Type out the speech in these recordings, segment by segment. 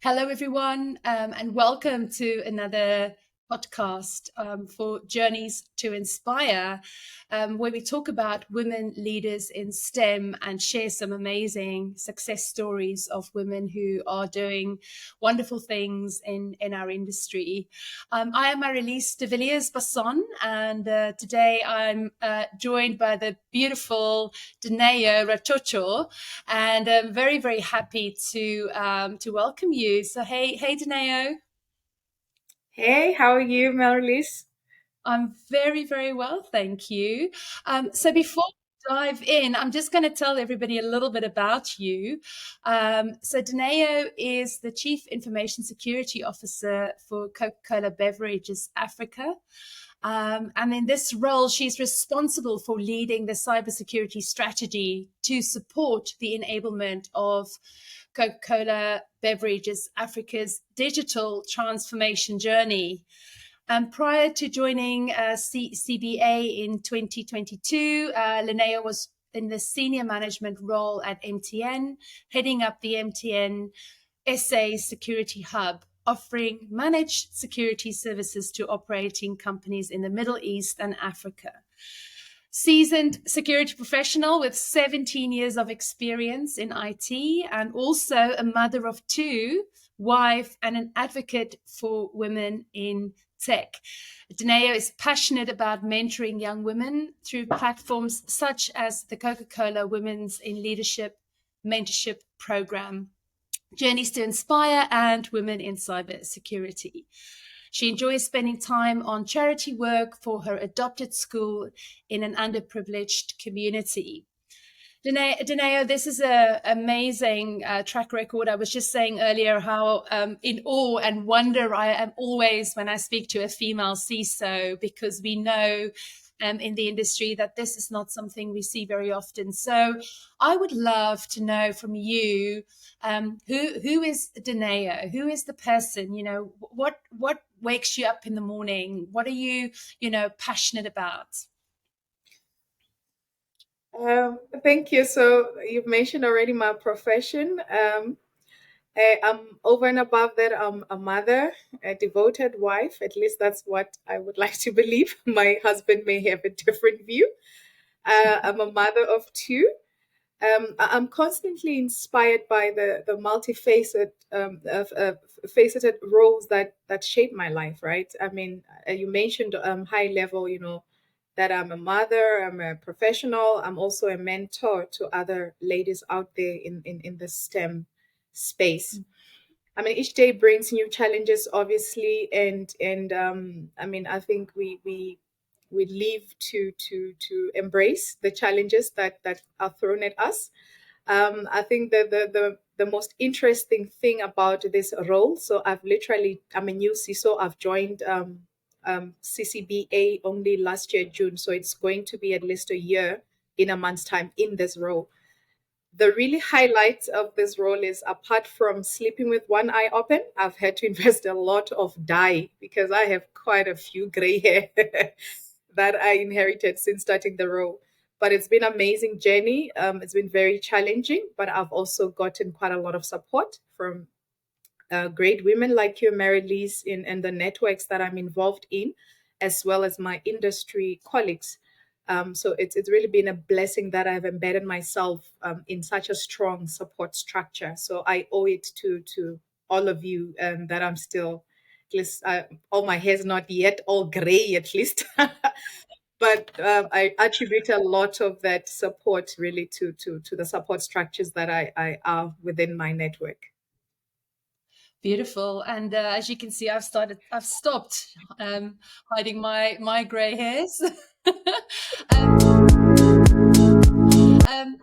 Hello, everyone, and welcome to another podcast for Journeys to Inspire, where we talk about women leaders in STEM and share some amazing success stories of women who are doing wonderful things in our industry. I am Marilise de Villiers Basson, and today I'm joined by the beautiful Lineo Racoco, and I'm very, very happy to welcome you. So, hey, Daneo. Hey, how are you, Marilise? I'm very, very well, thank you. So, before we dive in, I'm just going to tell everybody a little bit about you. So, Daneo is the Chief Information Security Officer for Coca-Cola Beverages Africa. And in this role, she's responsible for leading the cybersecurity strategy to support the enablement of Coca-Cola Beverages Africa's digital transformation journey. Prior to joining CBA in 2022, Linnea was in the senior management role at MTN, heading up the MTN SA Security Hub, offering managed security services to operating companies in the Middle East and Africa. Seasoned security professional with 17 years of experience in IT, and also a mother of two, wife, and an advocate for women in tech. Daneo is passionate about mentoring young women through platforms such as the Coca-Cola Women's in Leadership Mentorship Program, Journeys to Inspire, and Women in Cybersecurity. She enjoys spending time on charity work for her adopted school in an underprivileged community. Daneo, this is an amazing track record. I was just saying earlier how in awe and wonder I am always when I speak to a female CISO, because we know in the industry that this is not something we see very often. So I would love to know from you, who is Daneo? Who is the person? You know, what wakes you up in the morning? What are you, passionate about? Thank you. So you've mentioned already my profession. I'm over and above that. I'm a mother, a devoted wife. At least that's what I would like to believe. My husband may have a different view. I'm a mother of two. I'm constantly inspired by the multifaceted faceted roles that shape my life. Right. I mean, you mentioned high level. That I'm a mother. I'm a professional. I'm also a mentor to other ladies out there in the STEM space. I mean, each day brings new challenges, obviously, and I mean, I think we live to embrace the challenges that are thrown at us. I think that the most interesting thing about this role. So I'm a new CISO. I've joined CCBA only last year June, so it's going to be at least a year in a month's time in this role. The really highlight of this role is, apart from sleeping with one eye open, I've had to invest a lot of dye because I have quite a few gray hair that I inherited since starting the role. But it's been an amazing journey. It's been very challenging, but I've also gotten quite a lot of support from great women like you, Mary Lise, in the networks that I'm involved in, as well as my industry colleagues. So it's really been a blessing that I've embedded myself in such a strong support structure. So I owe it to all of you that I'm still, at least all my hair's not yet all gray at least. But I attribute a lot of that support really to the support structures that I are within my network. Beautiful. And as you can see, I've stopped hiding my grey hairs. um,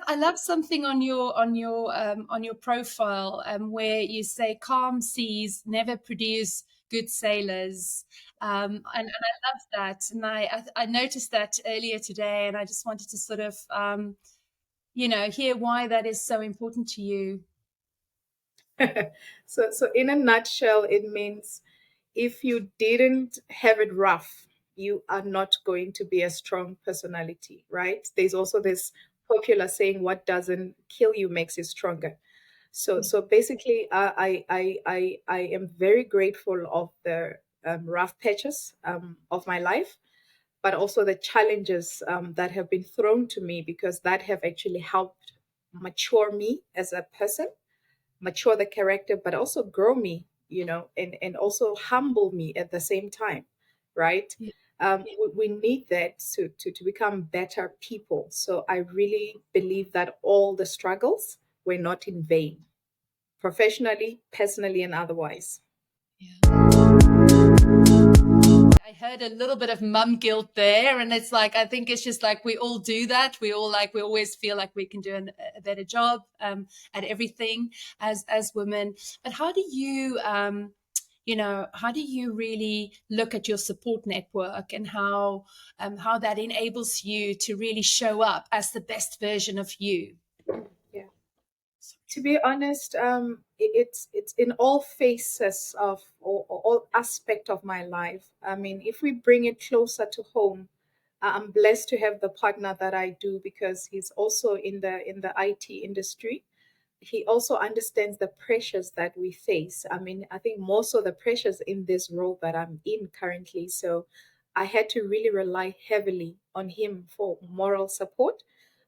I love something on your profile where you say calm seas never produce good sailors, and I love that. And I noticed that earlier today, and I just wanted to sort of hear why that is so important to you. So in a nutshell, it means if you didn't have it rough, you are not going to be a strong personality, right? There's also this popular saying, what doesn't kill you makes you stronger. So basically, I am very grateful of the rough patches of my life, but also the challenges that have been thrown to me, because that have actually helped mature me as a person, mature the character, but also grow me, and also humble me at the same time, right? Yeah. We need that to become better people. So I really believe that all the struggles were not in vain, professionally, personally, and otherwise. Yeah. I heard a little bit of mum guilt there, and it's like I think it's just like we all do that. We all like we always feel like we can do a better job at everything as women. But how do you how do you really look at your support network and how that enables you to really show up as the best version of you? Yeah. To be honest, it's in all phases of all aspect of my life. I mean, if we bring it closer to home, I'm blessed to have the partner that I do, because he's also in the IT industry. He also understands the pressures that we face. I mean, I think most of the pressures in this role that I'm in currently. So I had to really rely heavily on him for moral support,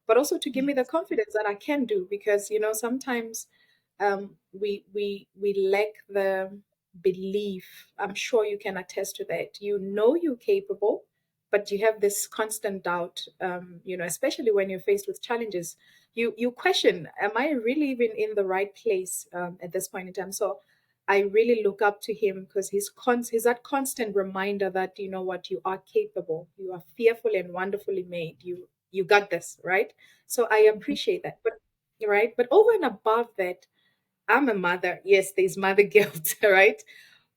but also to give me the Yes. confidence that I can do, because sometimes we lack the belief. I'm sure you can attest to that. You know you're capable, but you have this constant doubt. Especially when you're faced with challenges, you question, am I really even in the right place at this point in time? So I really look up to him, because he's that constant reminder that, you know what, you are capable, you are fearfully and wonderfully made, you got this, right? So I Mhm. appreciate that. But right, but over and above that, I'm a mother. Yes, there's mother guilt, right?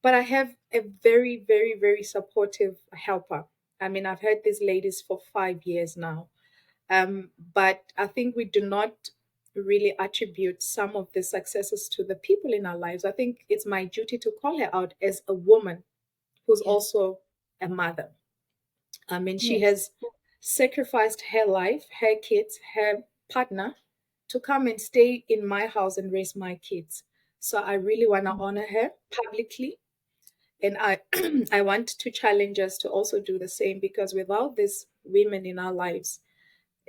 But I have a very, very, very supportive helper. I mean, I've had these ladies for 5 years now. But I think we do not really attribute some of the successes to the people in our lives. I think it's my duty to call her out as a woman who's Yes. also a mother. I mean, she Yes. has sacrificed her life, her kids, her partner to come and stay in my house and raise my kids. So I really want to honor her publicly. And I I want to challenge us to also do the same, because without these women in our lives,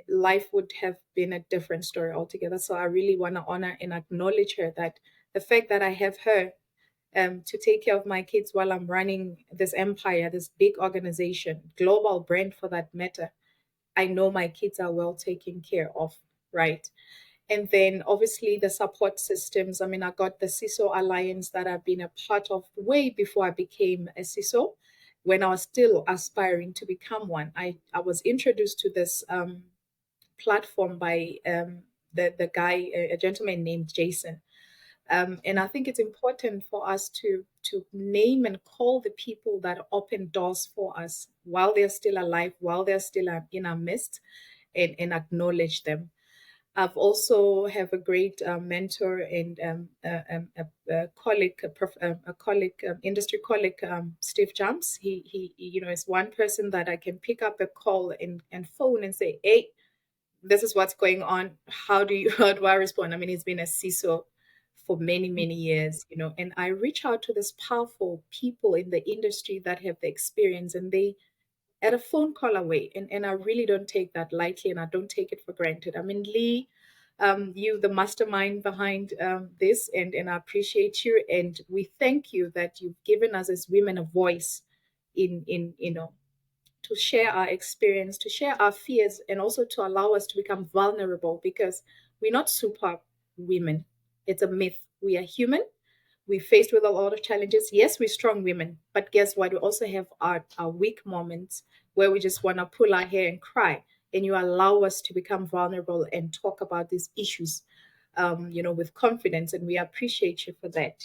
life would have been a different story altogether. So I really want to honor and acknowledge her, that the fact that I have her to take care of my kids while I'm running this empire, this big organization, global brand for that matter, I know my kids are well taken care of, right? And then obviously the support systems. I mean, I got the CISO Alliance that I've been a part of way before I became a CISO. When I was still aspiring to become one, I was introduced to this platform by the guy, a gentleman named Jason. And I think it's important for us to name and call the people that open doors for us while they're still alive, while they're still in our midst, and acknowledge them. I've also have a great mentor and a colleague, a colleague, industry colleague, Steve Jumps. He is one person that I can pick up a call and phone and say, "Hey, this is what's going on. How do you how do I respond?" I mean, he's been a CISO for many, many years, and I reach out to these powerful people in the industry that have the experience, and they at a phone call away. And I really don't take that lightly, and I don't take it for granted. I mean, Lee, you the mastermind behind this, and I appreciate you, and we thank you that you've given us as women a voice in to share our experience, to share our fears, and also to allow us to become vulnerable, because we're not super women. It's a myth. We are human. We're faced with a lot of challenges. Yes, we're strong women, but guess what? We also have our weak moments where we just want to pull our hair and cry. And you allow us to become vulnerable and talk about these issues, with confidence. And we appreciate you for that.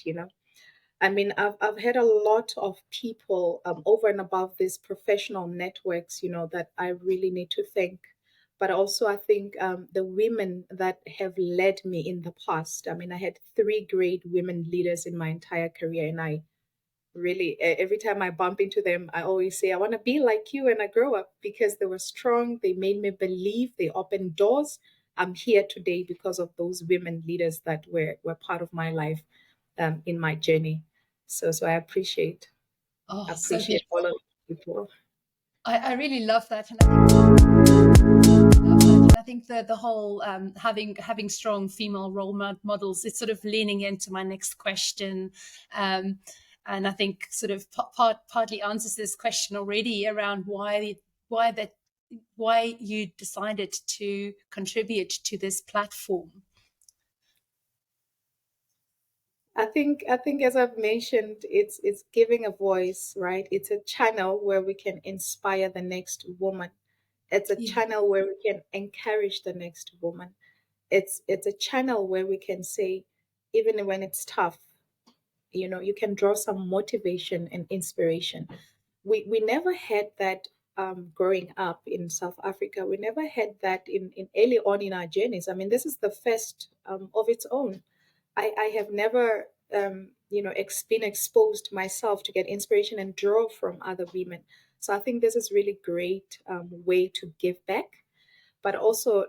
I mean, I've had a lot of people over and above these professional networks, that I really need to thank. But also, I think the women that have led me in the past. I mean, I had three great women leaders in my entire career, and I really, every time I bump into them, I always say, I want to be like you when I grow up, because they were strong. They made me believe. They opened doors. I'm here today because of those women leaders that were part of my life, in my journey. So I Oh, so appreciate beautiful. all of the people. I really love that, and I think the whole having strong female models, it's sort of leaning into my next question, um, and I think sort of partly answers this question already around why that why you decided to contribute to this platform. I think as I've mentioned, it's giving a voice, right? It's a channel where we can inspire the next woman. It's a Yeah. channel where we can encourage the next woman. It's a channel where we can say, even when it's tough, you can draw some motivation and inspiration. We never had that, growing up in South Africa. We never had that in early on in our journeys. I mean, this is the first, of its own. I have never, been exposed myself to get inspiration and draw from other women. So I think this is really great, way to give back. But also,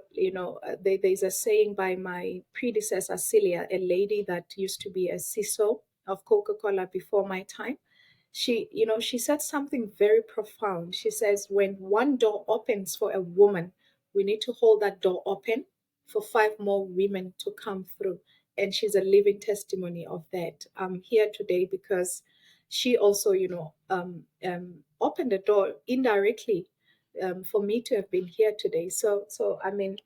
there's a saying by my predecessor, Celia, a lady that used to be a CISO of Coca-Cola before my time. She said something very profound. She says, when one door opens for a woman, we need to hold that door open for five more women to come through. And she's a living testimony of that. I'm here today because she also, opened the door indirectly, for me to have been here today. So I mean,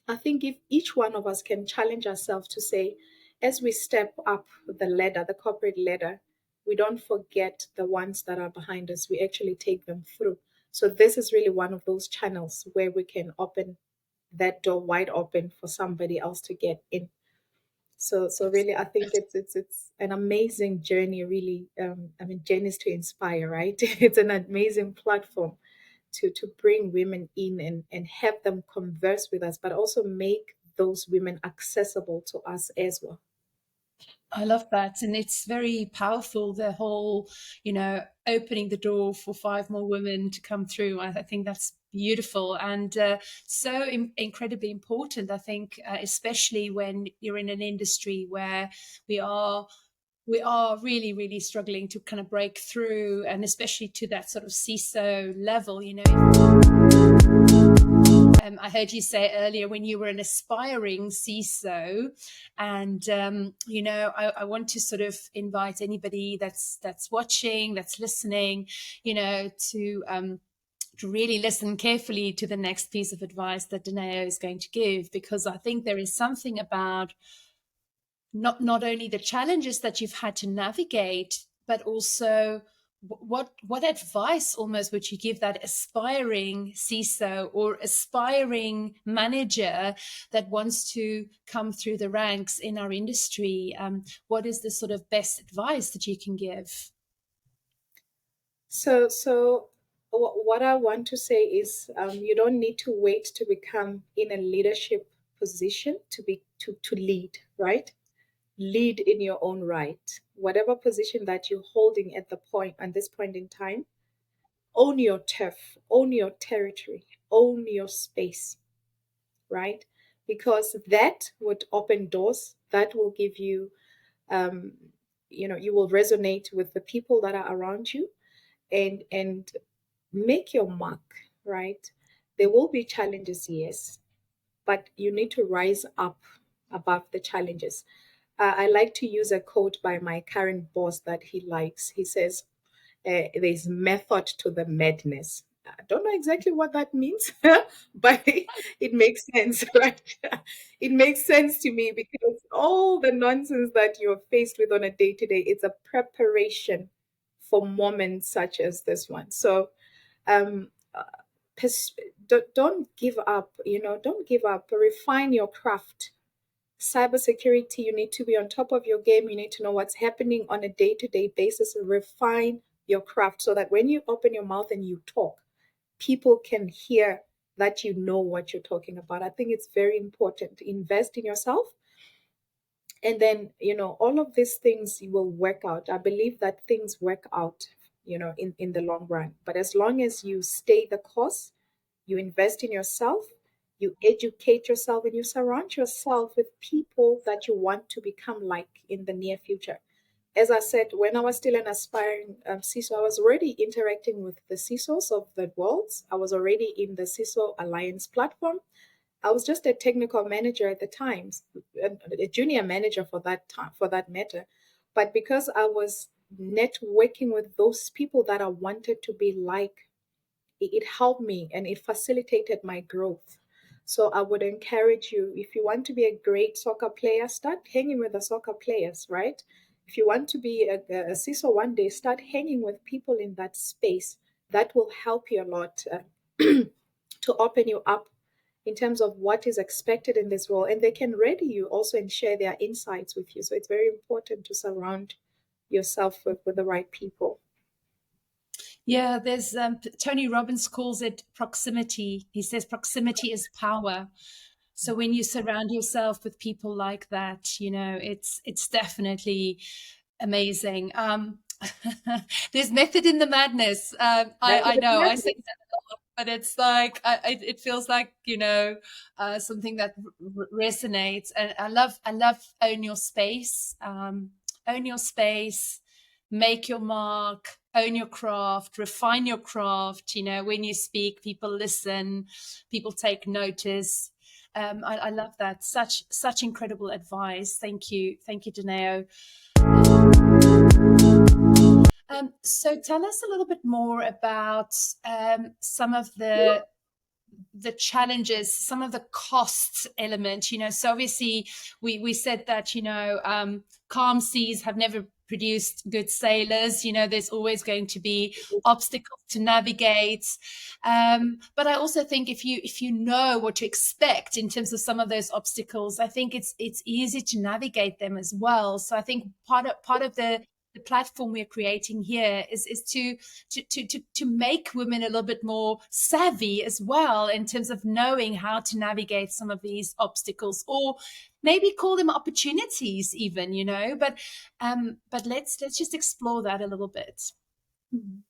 I think if each one of us can challenge ourselves to say, as we step up the ladder, the corporate ladder, we don't forget the ones that are behind us. We actually take them through. So this is really one of those channels where we can open that door wide open for somebody else to get in. So really, I think it's an amazing journey. Really, I mean, journeys to inspire, right? It's an amazing platform to bring women in and have them converse with us, but also make those women accessible to us as well. I love that. And it's very powerful, the whole, opening the door for five more women to come through. I think that's beautiful and so incredibly important. I think, especially when you're in an industry where we are. We are really, really struggling to kind of break through, and especially to that sort of CISO level. I heard you say earlier when you were an aspiring CISO, and I want to sort of invite anybody that's watching, that's listening, to really listen carefully to the next piece of advice that Daneo is going to give, because I think there is something about not only the challenges that you've had to navigate, but also what advice almost would you give that aspiring CISO or aspiring manager that wants to come through the ranks in our industry? What is the sort of best advice that you can give? What I want to say is, you don't need to wait to become in a leadership position to lead, right? Lead in your own right. Whatever position that you're holding at this point in time, own your turf, own your territory, own your space, right? Because that would open doors. That will give you, um, you will resonate with the people that are around you, and make your mark, right? There will be challenges, yes, but you need to rise up above the challenges. I like to use a quote by my current boss that he likes. He says, there's method to the madness. I don't know exactly what that means, but it makes sense, right? It makes sense to me because all the nonsense that you're faced with on a day to day, it's a preparation for moments such as this one. So, um, uh, don't give up. Don't give up. Refine your craft. Cybersecurity, you need to be on top of your game. You need to know what's happening on a day-to-day basis and refine your craft so that when you open your mouth and you talk, people can hear that you know what you're talking about. I think it's very important to invest in yourself. And then, all of these things will work out. I believe that things work out, in the long run. But as long as you stay the course, you invest in yourself, you educate yourself, and you surround yourself with people that you want to become like in the near future. As I said, when I was still an aspiring CISO, I was already interacting with the CISOs of the world. I was already in the CISO Alliance platform. I was just a technical manager at the time, a junior manager for that time, for that matter. But because I was networking with those people that I wanted to be like, it helped me and it facilitated my growth. So I would encourage you, if you want to be a great soccer player, start hanging with the soccer players, right? If you want to be a CISO one day, start hanging with people in that space. That will help you a lot to open you up in terms of what is expected in this role. And they can ready you also and share their insights with you. So it's very important to surround yourself with the right people. Yeah, there's Tony Robbins calls it proximity. He says proximity is power. So when you surround yourself with people like that, it's definitely amazing. There's method in the madness. I Method of know I say madness. that a lot, but it's like it feels like something that resonates. And I love own your space. Own your space, make your mark, own your craft, refine your craft. When you speak, people listen, people take notice. I love that. Such incredible advice. Thank you, Daneo. So tell us a little bit more about some of the challenges, some of the cost element. So obviously we said that calm seas have never produced good sailors. There's always going to be obstacles to navigate. But I also think if you know what to expect in terms of some of those obstacles, I think it's easy to navigate them as well. So I think part of the platform we're creating here is to make women a little bit more savvy as well in terms of knowing how to navigate some of these obstacles, or maybe call them opportunities even. But let's just explore that a little bit. Mhm.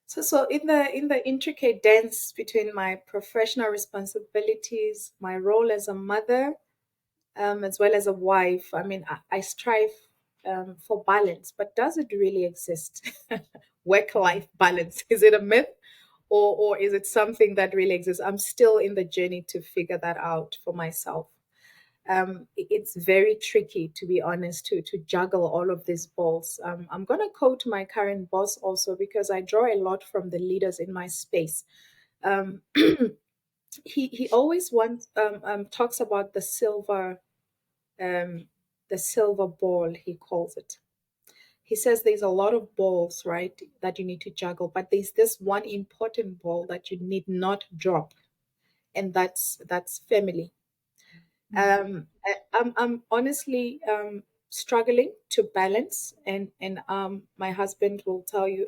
So in the intricate dance between my professional responsibilities, my role as a mother, as well as a wife, I mean, I strive for balance, but does it really exist? Work-life balance, is it a myth, or is it something that really exists? I'm still in the journey to figure that out for myself. It's very tricky, to be honest, to juggle all of these balls. I'm going to quote my current boss also, because I draw a lot from the leaders in my space. Um, he always talks about um, the silver ball, he calls it. He says there's a lot of balls, right, that you need to juggle, but there's this one important ball that you need not drop, and that's family. I'm honestly struggling to balance, and my husband will tell you,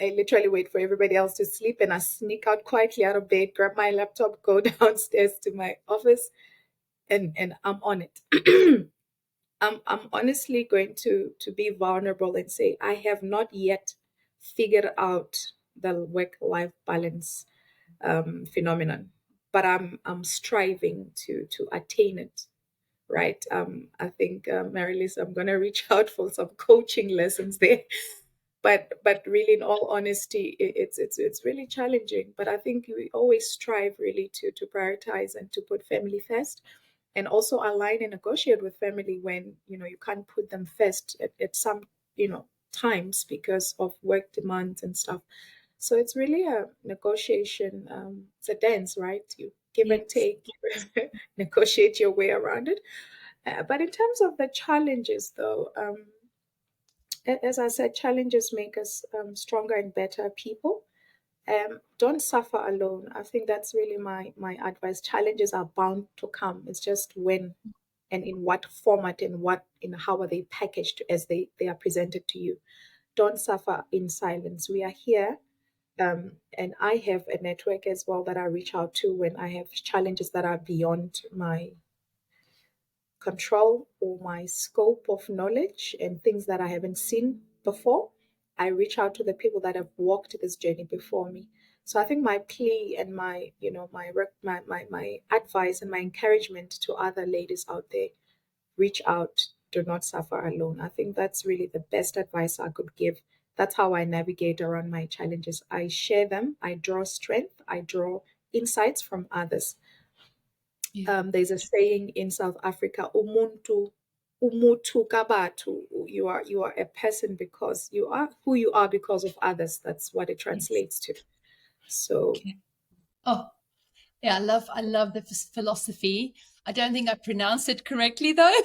I literally wait for everybody else to sleep, and I sneak out quietly out of bed, grab my laptop, go downstairs to my office, and I'm on it. I'm honestly going to be vulnerable and say I have not yet figured out the work life balance phenomenon, but I'm striving to attain it. Right. I think, Marilis, I'm going to reach out for some coaching lessons there. But really, in all honesty, it's really challenging. But I think we always strive really to prioritize and to put family first, and also align and negotiate with family when you can't put them first at some times because of work demands and stuff. So it's really a negotiation. It's a dance, right? You give and Yes. take, negotiate your way around it. But in terms of the challenges, though, as I said, challenges make us stronger and better people. Don't suffer alone. I think that's really my advice. Challenges are bound to come. It's just when and in what format and what in how are they packaged as they are presented to you. Don't suffer in silence. We are here. And I have a network as well that I reach out to when I have challenges that are beyond my control or my scope of knowledge and things that I haven't seen before. I reach out to the people that have walked this journey before me. So I think my plea and my, my advice and my encouragement to other ladies out there: reach out, do not suffer alone. I think that's really the best advice I could give. That's how I navigate around my challenges. I share them, I draw strength, I draw insights from others. Yeah. There's a saying in South Africa: umuntu umutu kabatu. You are a person because you are who you are because of others. That's what it Yes. translates to. So Okay. Oh, yeah, I love the philosophy. I don't think I pronounced it correctly though.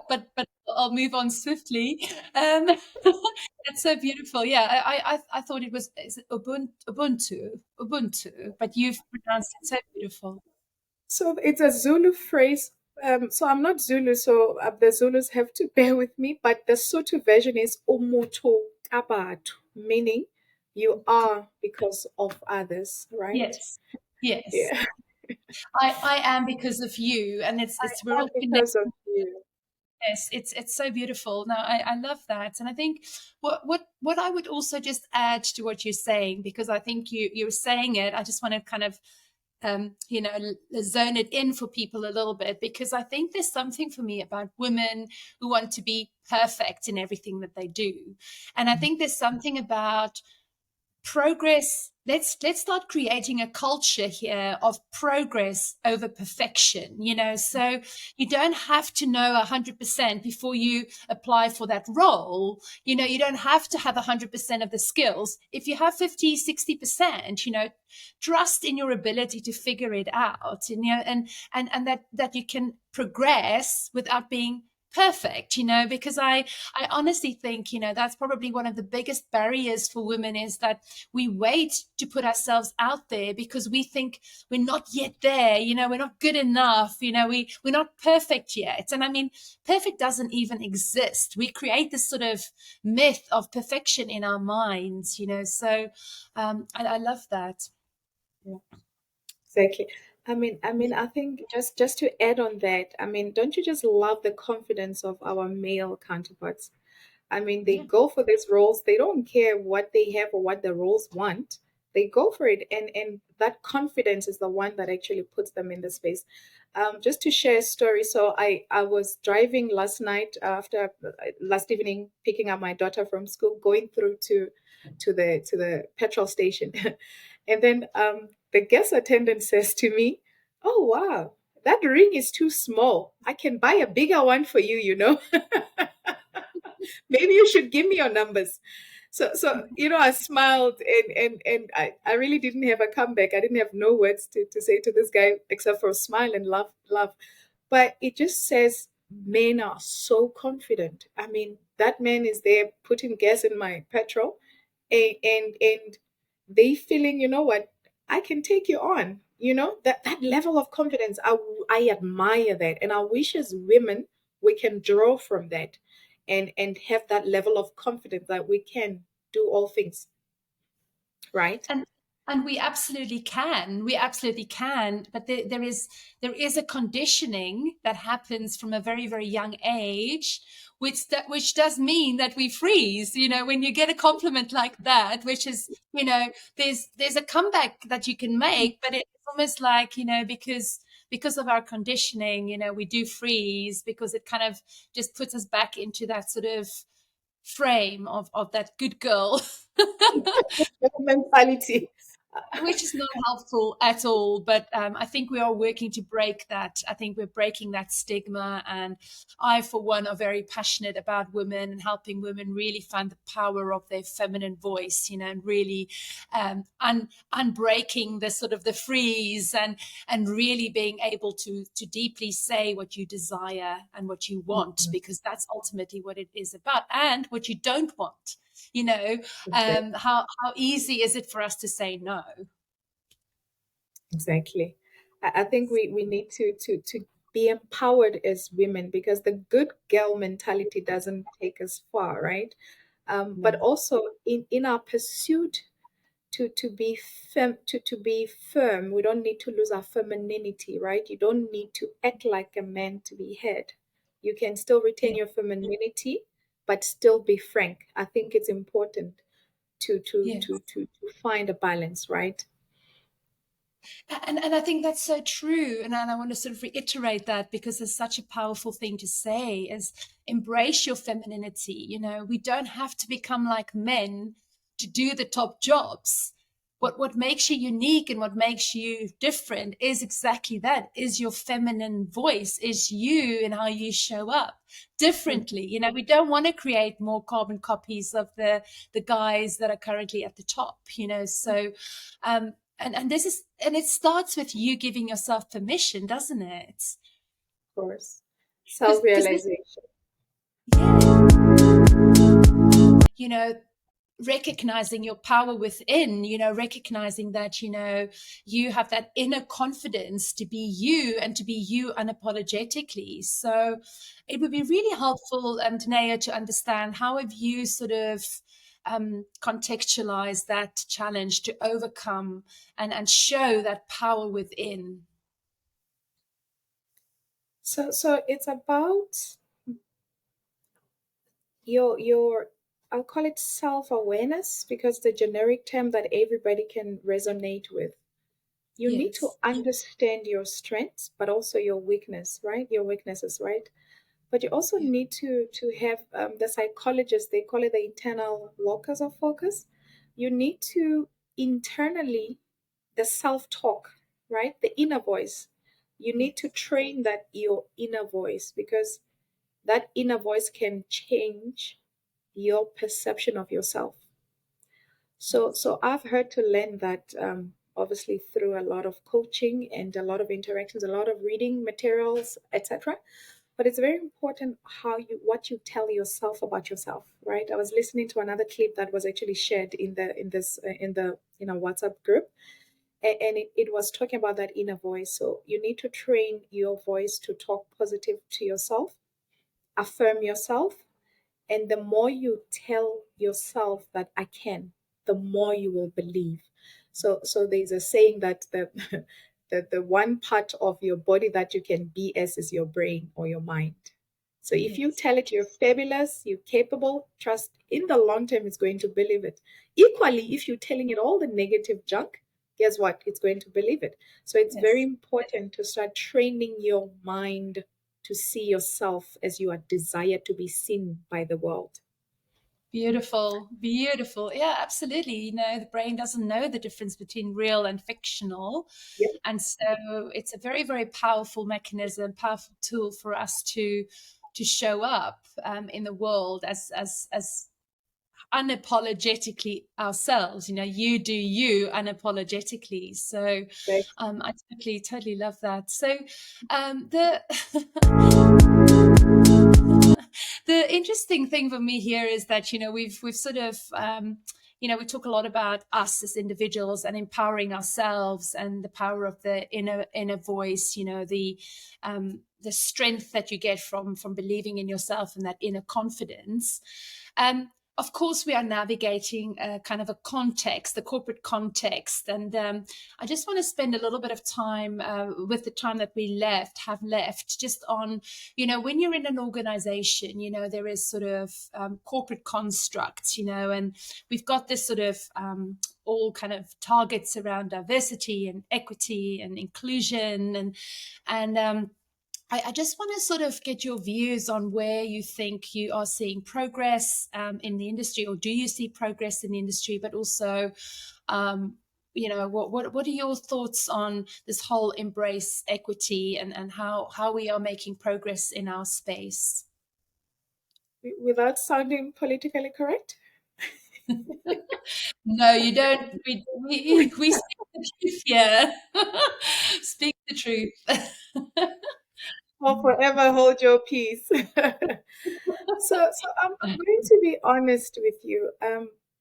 But I'll move on swiftly. That's so beautiful. Yeah, I thought it was is it Ubuntu, but you've pronounced it so beautiful. So it's a Zulu phrase. So I'm not Zulu, so the Zulus have to bear with me. But the Sotho version is "umutu kabatu," meaning you are because of others, right? Yes, yes. Yeah, I am because of you, and it's we're and all connected. because of you. Yes, it's so beautiful. No, I love that, and I think what I would also just add to what you're saying, because I think you're saying it. I just want to kind of zone it in for people a little bit, because I think there's something for me about women who want to be perfect in everything that they do, and I think there's something about progress. Let's start creating a culture here of progress over perfection, so you don't have to know 100% before you apply for that role. You don't have to have 100% of the skills. If you have 50, 60%, trust in your ability to figure it out, and that you can progress without being perfect, because I honestly think, that's probably one of the biggest barriers for women, is that we wait to put ourselves out there because we think we're not yet there, we're not good enough, we're not perfect yet. And I mean, perfect doesn't even exist. We create this sort of myth of perfection in our minds, so I love that. Yeah, exactly. I think just to add on that, don't you just love the confidence of our male counterparts? They Yeah. go for these roles. They don't care what they have or what the roles want. They go for it, and that confidence is the one that actually puts them in the space. Just to share a story, so I was driving last night after last evening, picking up my daughter from school, going through to the petrol station, and then the gas attendant says to me, "Oh wow, that ring is too small. I can buy a bigger one for you. Maybe you should give me your numbers." So I smiled, and I really didn't have a comeback. I didn't have no words to say to this guy except for a smile and laugh. But it just says men are so confident. That man is there putting gas in my petrol, and they feeling, what, I can take you on. That level of confidence. I admire that, and I wish as women we can draw from that, and have that level of confidence that we can do all things, right? and and we absolutely can, but there is a conditioning that happens from a very, very young age, which does mean that we freeze, when you get a compliment like that, which is, there's a comeback that you can make, but it's almost like, because of our conditioning, we do freeze, because it kind of just puts us back into that sort of frame of that good girl. Mentality. Which is not helpful at all. But I think we are working to break that. I think we're breaking that stigma. And I, for one, are very passionate about women and helping women really find the power of their feminine voice, and really unbreaking the sort of the freeze, and really being able to deeply say what you desire and what you want, because that's ultimately what it is about, and what you don't want. How easy is it for us to say no? Exactly. I think we need to be empowered as women, because the good girl mentality doesn't take us far, right? But No. also in our pursuit to be firm, we don't need to lose our femininity, right? You don't need to act like a man to be heard. You can still retain Yeah. your femininity, but still be frank. I think it's important. Yes. to find a balance, right? And I think that's so true. And I want to sort of reiterate that because it's such a powerful thing to say is embrace your femininity. We don't have to become like men to do the top jobs. What makes you unique and what makes you different is exactly that, is your feminine voice, is you and how you show up differently. We don't want to create more carbon copies of the guys that are currently at the top. So and this is and it starts with you giving yourself permission, doesn't it? Of course. Because this, Self-realization. yes, you know recognizing your power within, recognizing that you have that inner confidence to be you and to be you unapologetically. So it would be really helpful, Danea, to understand how have you sort of contextualized that challenge to overcome and show that power within. So it's about your I'll call it self-awareness because the generic term that everybody can resonate with. You need to Yes. understand your strengths, but also your weakness, right? Your weaknesses, right? But you also Yeah. need to have the psychologists, they call it the internal locus of focus. You need to internally, the self-talk, right? The inner voice. You need to Yes. train that your inner voice because that inner voice can change your perception of yourself. Yes. So I've had to learn that obviously through a lot of coaching and a lot of interactions, a lot of reading materials, etc. But it's very important how you what you tell yourself about yourself, right? I was listening to another clip that was actually shared in a WhatsApp group, and it was talking about that inner voice. So you need to train your voice to talk positive to yourself, affirm yourself, and the more you tell yourself that I can, the more you will believe. So there's a saying that the one part of your body that you can BS is your brain or your mind. So if you Yes. tell it you're fabulous, you're capable, trust in the long term it's going to believe it. Equally, if you're telling it all the negative junk, guess what? It's going to believe it. So it's very Yes. important to start training your mind to see yourself as you are desired to be seen by the world. Beautiful, beautiful. Yeah, absolutely. The brain doesn't know the difference between real and fictional. Yep. And so it's a very, very powerful mechanism, powerful tool for us to show up in the world as unapologetically ourselves. You do you unapologetically. So I totally love that. So the the interesting thing for me here is that we've sort of we talk a lot about us as individuals and empowering ourselves and the power of the inner voice, the strength that you get from believing in yourself and that inner confidence. Of course, we are navigating a kind of a context, the corporate context. And I just want to spend a little bit of time with the time that have left, just on, when you're in an organization, there is sort of corporate constructs, and we've got this sort of all kind of targets around diversity and equity and inclusion and I just want to sort of get your views on where you think you are seeing progress in the industry, or do you see progress in the industry? But also, um, what are your thoughts on this whole embrace equity and how we are making progress in our space? Without sounding politically correct. No, you don't. We speak the truth here. Speak the truth. Or forever hold your peace. So I'm going to be honest with you.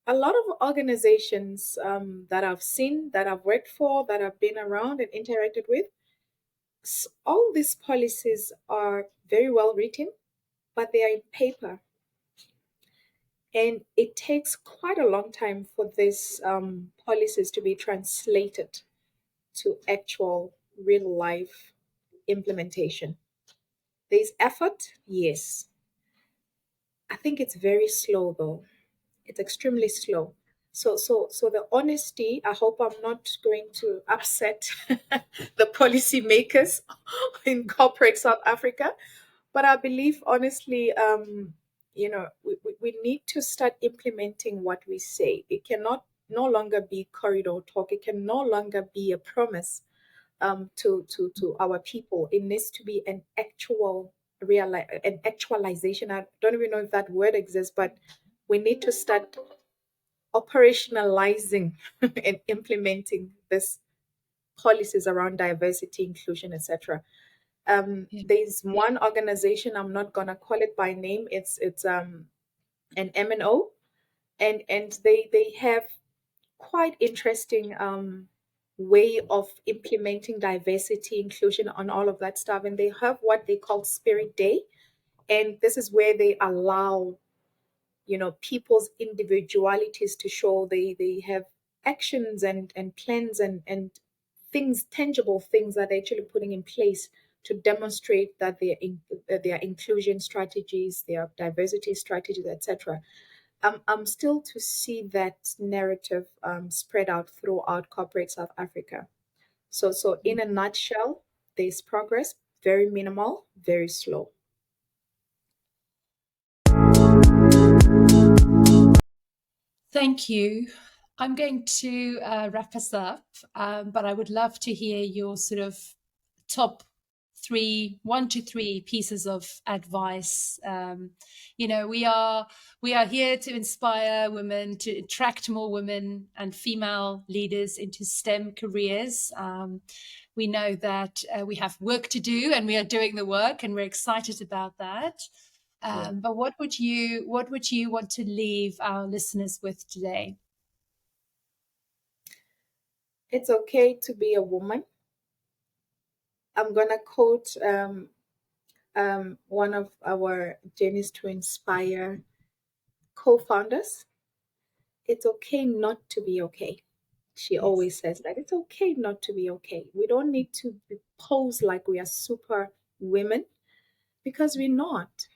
A lot of organizations that I've seen, that I've worked for, that I've been around and interacted with, all these policies are very well written, but they are in paper. And it takes quite a long time for these policies to be translated to actual real life implementation. There's effort, yes. I think it's very slow though. It's extremely slow. So the honesty, I hope I'm not going to upset the policymakers in corporate South Africa, but I believe honestly, we need to start implementing what we say. It cannot no longer be corridor talk. It can no longer be a promise to our people. It needs to be an an actualization. I don't even know if that word exists, but we need to start operationalizing and implementing this policies around diversity, inclusion, etc. Yeah. There's one organization, I'm not gonna call it by name. It's an MNO, and they have quite interesting way of implementing diversity, inclusion, on all of that stuff. And they have what they call Spirit Day, and this is where they allow people's individualities to show. They have actions and plans and things, tangible things that they're actually putting in place to demonstrate that their inclusion strategies, their diversity strategies, etc. I'm still to see that narrative spread out throughout corporate South Africa. So in a nutshell, there's progress, very minimal, very slow. Thank you. I'm going to wrap us up, but I would love to hear your sort of top three, 1 to 3 pieces of advice. We are here to inspire women, to attract more women and female leaders into STEM careers. We know that we have work to do, and we are doing the work, and we're excited about that. Yeah. But what would you want to leave our listeners with today? It's okay to be a woman. I'm gonna quote one of our Journeys to Inspire co-founders. It's okay not to be okay. She Yes. always says that it's okay not to be okay. We don't need to pose like we are super women, because we're not.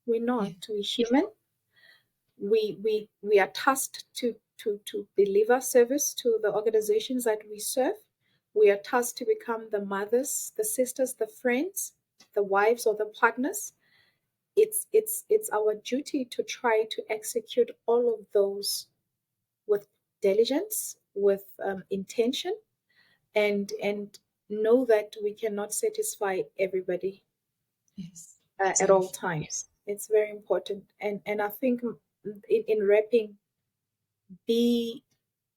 We're Yeah. not. We're human. We are tasked to deliver service to the organizations that we serve. We are tasked to become the mothers, the sisters, the friends, the wives, or the partners. It's our duty to try to execute all of those with diligence, with intention, and know that we cannot satisfy everybody Yes. at all Beautiful. times. It's very important. And I think in wrapping, be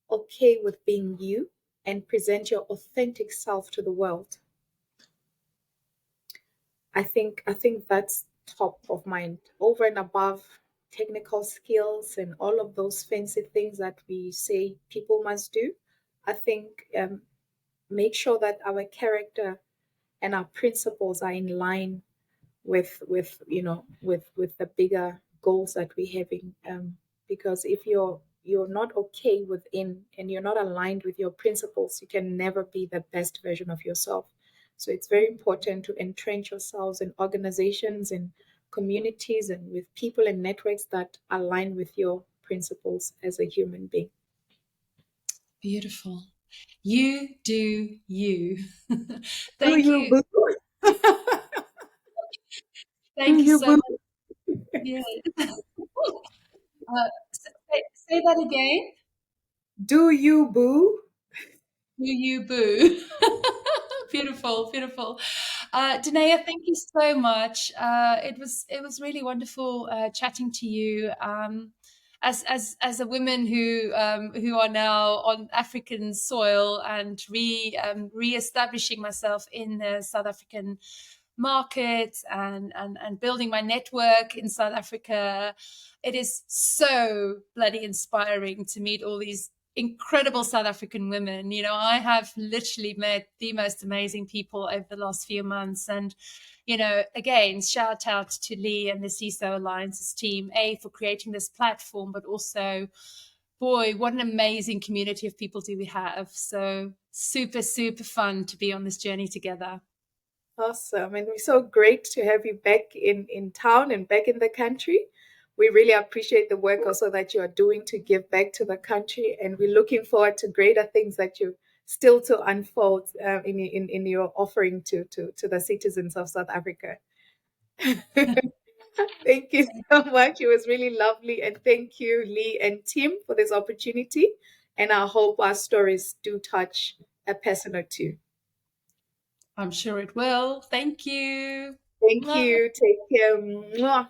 okay with being you and present your authentic self to the world. I think that's top of mind, over and above technical skills and all of those fancy things that we say people must do. I think make sure that our character and our principles are in line with the bigger goals that we're having. Because if you're not okay within and you're not aligned with your principles, you can never be the best version of yourself. So it's very important to entrench yourselves in organizations and communities and with people and networks that align with your principles as a human being. Beautiful. You do you. Do Thank you you. boo? Do Thank you you so boo? much. Yeah. Say that again. Do you boo? Do you boo? Beautiful, beautiful. Danea, thank you so much. It was really wonderful chatting to you. As a woman who are now on African soil and re-establishing myself in the South African market and building my network in South Africa, it is so bloody inspiring to meet all these incredible South African women. I have literally met the most amazing people over the last few months. And, again, shout out to Lee and the CISO Alliances team, for creating this platform, but also, boy, what an amazing community of people do we have. So super, super fun to be on this journey together. Awesome. And we're so great to have you back in town and back in the country. we really appreciate the work also that you are doing to give back to the country, and we're looking forward to greater things that you still to unfold in your offering to the citizens of South Africa. Thank you so much. It was really lovely. And thank you, Lee and Tim, for this opportunity. And I hope our stories do touch a person or two. I'm sure it will. Thank you. Thank Mwah. you. Take care. Mwah.